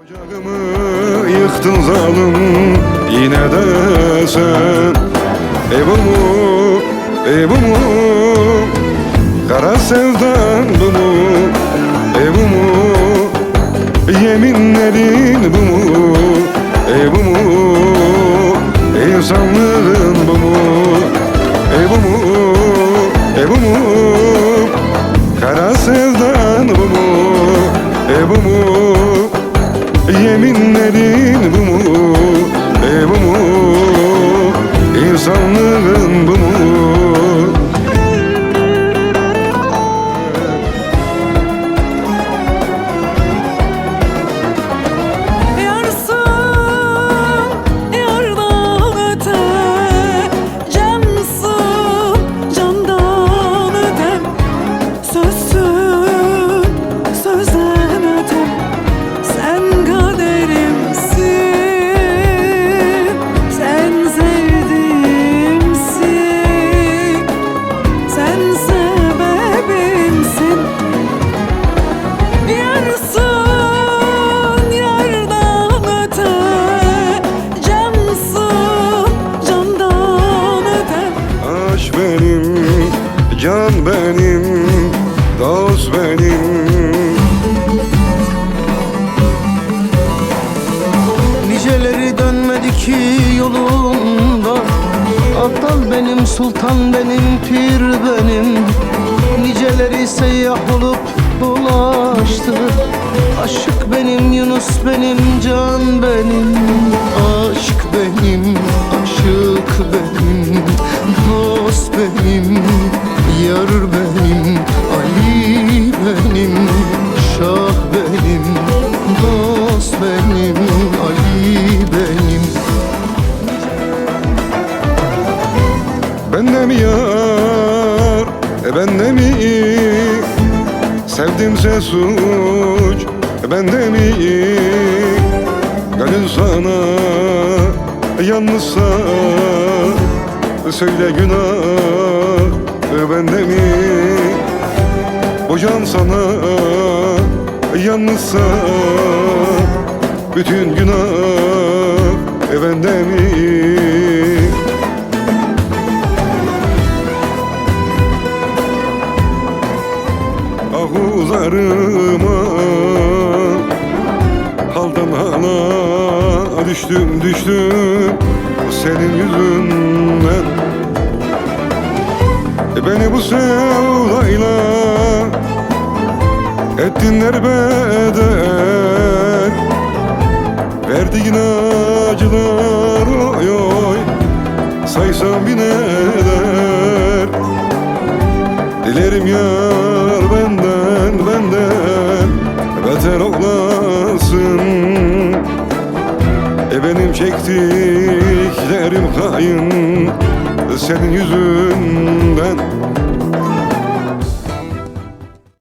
Ocağımı yıktın zalim yine de sen. Bu mu, bu mu, kara sevdan bu mu, bu mu, yeminlerin bu mu, bu mu, insanlığın bu mu, bu mu, bu mu, kara sevdan bu mu, bu mu, yeminlerin bu mu, bu mu, insanlığın bu mu? Can benim, dost benim. Niceleri dönmedi ki yolunda. Aptal benim, sultan benim, pir benim. Niceleri seyyah olup dolaştı. Aşık benim, Yunus benim, can benim. Aşk benim, aşık benim, dost benim, yar benim, Ali benim, şah benim, dost benim, Ali benim. Bende mi yar, bende mi? Sevdimse suç, bende mi? Gönül sana yalnızsa söyle günah bende mi? Bu can sana yalnızsa bütün günah bende mi? Ahuzarıma haldan hala düştüm senin yüzünden. Beni bu sevdayla ettinler bedel, verdiğin acılar oy oy saysam bin eder. Dilerim yar benden beter olasın. Benim çektiklerim hain senin yüzünden.